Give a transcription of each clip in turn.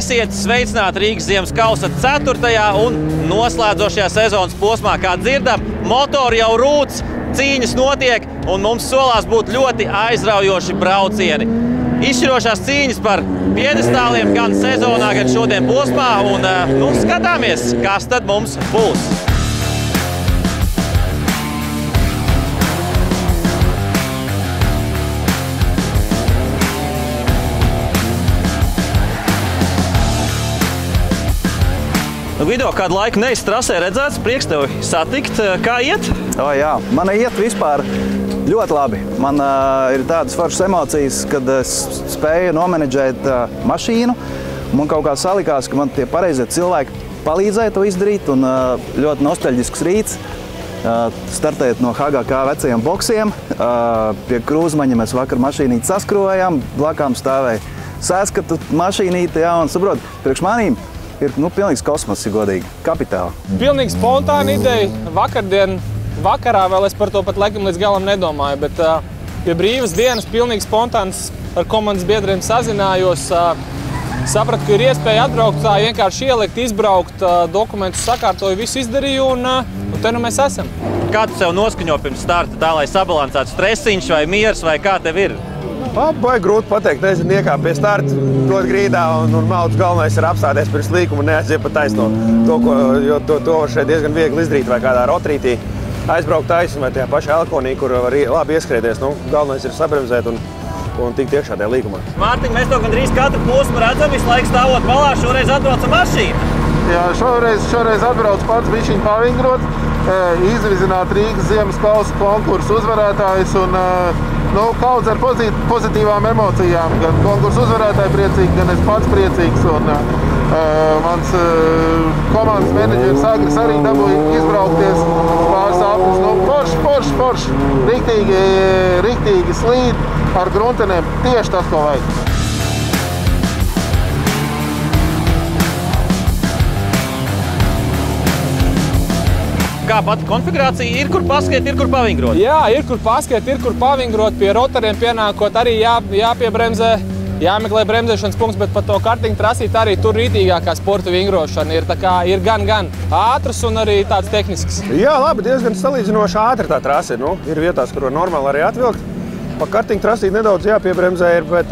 Esiet sveicināti Rīgas ziemas kausa 4. un noslēdzošajā sezonas posmā. Kā dzirdam, motori jau rūc, cīņas notiek un mums solās būt ļoti aizraujoši braucieni. Izšķirošās cīņas par piedestāliem gan sezonā, gan šodien posmā un skatāmies, kas tad mums būs. Gvido, kādu laiku neesi trasē redzēts, prieks tevi satikt. Kā iet? Jā, man iet vispār ļoti labi. Man ir tādas foršas emocijas, kad es spēju nomenedžēt mašīnu. Man kaut kā salikās, ka man tie pareizie cilvēki palīdzēja to izdarīt. Un ļoti nostalģisks rīts. Startējot no HGK vecajiem boksiem. Pie krūzmaņa mēs vakar mašīnīti saskrojām. Blakām stāvēja sēskatu mašīnīti. Un saprot, priekš manīm ir pilnīgs kosmos, godīgi, kapitāli. Pilnīgi spontāna ideja. Vakardien vakarā vēl es par to pat laikam līdz galam nedomāju, bet pie brīvas dienas pilnīgi spontāns ar komandas biedriem sazinājos. Sapratu, ka ir iespēja atbraukt, vienkārši ielikt, izbraukt, dokumentus sakārtoju, visu izdarīju un te nu mēs esam. Kā tu sev noskaņo pirms starta tā, lai sabalansētu stresiņš vai miers vai kā tev ir? Vai grūti pateikt, nezinu, iekāp pie starta, dod grīdā un mauts galvenais ir apstāties pirms līkuma un neaiziet pa taisno. Jo to var šeit diezgan viegli izdarīt vai kādā rotrītī aizbraukt taisni vai tajā pašā Elkonī, kur var labi ieskrieties. Galvenais ir sabremzēt un tikt iekšā tajā līkumā. Mārtiņ, mēs to gandrīz katru posmu redzam, visu laiku stāvot malā, šoreiz atbrauca mašīna. Jā, šoreiz atbrauc pats bišķiņ pavingrot, izvizināt Rīgas ziemas kausa konkursu uzvarētājs un kaudz ar pozitīvām emocijām. Gan konkursu uzvarētāji priecīgi, gan es pats priecīgs. Un mans komandas menedžeris Agris arī dabūja izbraukties pāris aplis. Forši. Riktīgi slīd ar grunteniem. Tieši tas, ko vajag. Kā pati konfigurācija? Ir kur paskriet, ir kur pavingrot? Jā, ir kur paskriet, ir kur pavingrot. Pie rotoriem pienākot arī jāpiebremzē, jāmeklē bremzēšanas punkts, bet pat to kartiņu trasīt arī tur rītīgākā sporta vingrošana ir. Tā kā ir gan ātrs un arī tāds tehnisks. Jā, labi, diezgan salīdzinoši ātri tā trase. Ir vietās, kur var normāli arī atvilkt. Pa kartiņu trasīt nedaudz jāpiebremzē, bet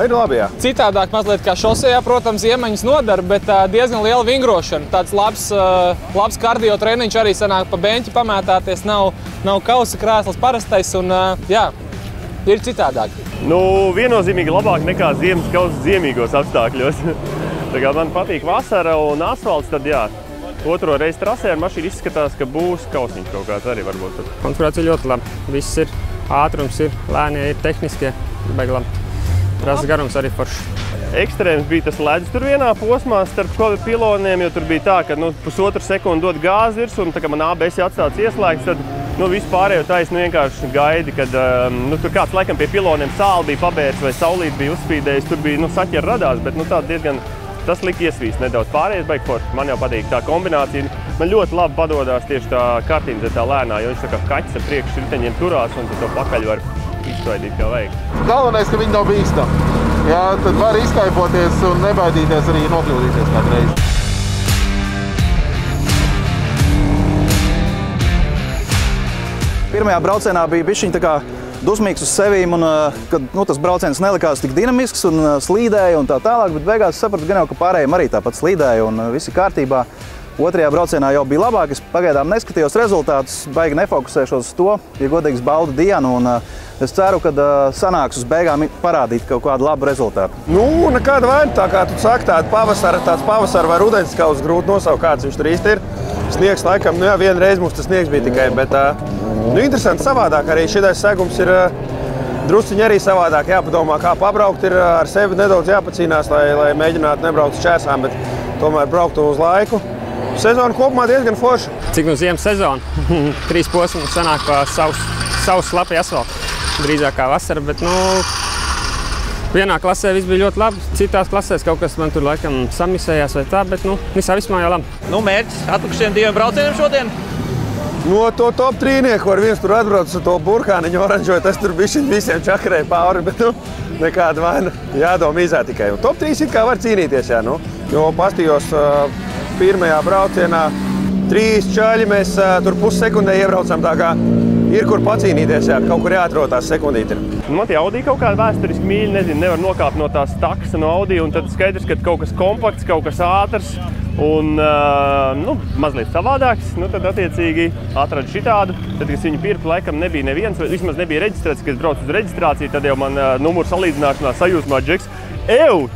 ir labi, jā. Citādāk mazliet kā šosejā, protams, iemaņas nodara, bet diezgan liela vingrošana. Tāds labs kardio treniņš arī sanāk pa beņķi pamētāties, nav kausa krēsls parastais un jā, ir citādāk. Viennozīmīgi labāk nekā ziemas kausa ziemīgos apstākļos. Tā kā man patīk vasara un asfalts, tad jā. Otro reizi trasē ar mašīnu izskatās, ka būs kausiņš kaut kāds arī varbūt. Konfigurācija ļoti labi. Viss ir. Ātrums ir, lēnie ir tehniskie, baigi labi. Trases garums arī foršs. Ekstrēms bija tas ledus tur vienā posmā starp piloniem, jo tur bija tā, ka pusotru sekundi dod gāzi virs un tā kā man ABS atstāts ieslēgts, tad visu pārējo taisnu vienkārši gaidi, kad tur kāds laikam pie piloniem sāli bija pabērs vai saulīt bija uzspīdējis, tur bija saķera radās, bet tā diezgan, tas lika iesvīst nedaudz. Pārējais baigi forši, man jau patīk tā kombinācija. Man ļoti labi padodās tieši tā kartiņa tā lēnā, jo viņš tā kā kaķis ar priekšu riteņiem turās un to pakaļ var izsvaidīt kā vajag. Galvenais, ka viņi nav bīstami. Jā, tad var izkaipoties un nebaidīties arī nokļūdīties kādu reizi. Pirmajā braucienā bija bišķiņ tā kā dusmīgs uz sevīm un kad tas brauciens nelikās tik dinamisks un slīdēja un tā tālāk, bet beigās sapratu gan jau, ka pārējiem arī tāpat slīdēja un visi kārtībā. Otrajā braucienā jau bija labāk, es pagaidām neskatījos rezultātus, baigi nefokusēšos uz to, ja godīgs baudu dienu, un es ceru, ka sanāks uz beigām parādīt kaut kādu labu rezultātu. Nekāda vaina, tā kā tu saki, tāds pavasara vai rudens kauss grūti nosaukt, kāds viņš tur īsti ir. Sniegs laikam, vienreiz mums tas sniegs bija tikai, bet interesanti savādāk arī šitais segums ir drusciņi arī savādāk jāpadomā, kā pabraukt, ir ar sevi nedaudz jāpacīnās, lai mēģinātu nebraukt uz čēsām, bet tomēr brauktu uz laiku. Sezona kopumā diezgan forša. Cik ziemas sezona? 3 posmi sanāk pa savu slapi asfaltu. Drīzāk kā vasara, bet vienā klasē viss bija ļoti labi. Citās klasēs kaut kas man tur laikam samisējās vai tā, bet visā vismā jau labi. Mērķis atlikušiem 2 braucieniem šodien? To top trīnieku var viens tur atbrauc ar to burkāniņu oranžoju, tas tur bišķiņ visiem čakarēja pāri, bet nekāda vaina jādomā izā tikai. Un top 3 it kā var cīnīties, jā, nu. Jo pastījos pirmajā braucienā 3 čaļi, mēs tur pussekundē iebraucam, tā kā ir kur pacīnīties, jā, kaut kur jāatrod tās sekundīti. Man tie Audi kaut kāda vēsturiski mīļa, nezinu, nevar nokāpt no tās taksa no Audi, un tad skaidrs, ka kaut kas kompakts, kaut kas ātrs un mazliet savādāks, tad attiecīgi atradu šitādu. Tad, kad viņu pirku, laikam nebija neviens, vai vismaz nebija reģistrēts, kad es braucu uz reģistrāciju, tad jau man numuru salīdzināšanā sajūsmā džeks.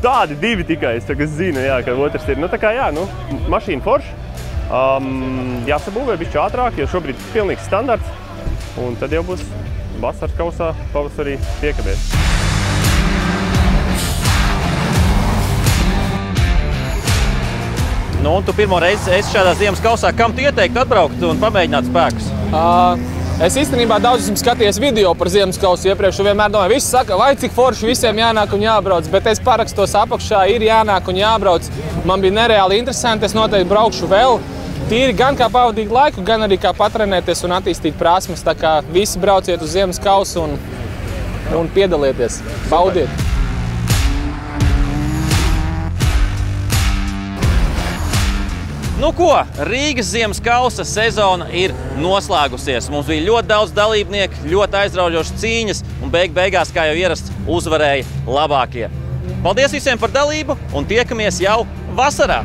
Tādi 2 tikai, es tagad zinu, jā, ka otrs ir. Tā kā jā, mašīna forša. Jāsabūvē bišķi ātrāk, jo šobrīd ir pilnīgs standarts. Un tad jau būs vasaras kausā pavasarī piekabies. Un tu pirmo reizi esi šādā ziemas kausā. Kam tu ieteiktu atbraukt un pamēģināt spēkus? Es īstenībā daudz esmu skatījies video par ziemas kausu iepriekš, un vienmēr domāju, visi saka, vai cik forši visiem jānāk un jābrauc, bet es parakstos apakšā, ir jānāk un jābrauc. Man bija nereāli interesanti, es noteikti braukšu vēl. Tīri gan kā pavadīt laiku, gan arī kā patrenēties un attīstīt prasmes. Tā kā visi brauciet uz ziemas kausu un piedalieties, baudiet. Nu ko, Rīgas ziemas kausa sezona ir noslēgusies. Mums bija ļoti daudz dalībnieku, ļoti aizraujošas cīņas un beigās, kā jau ierasts, uzvarēja labākie. Paldies visiem par dalību un tiekamies jau vasarā!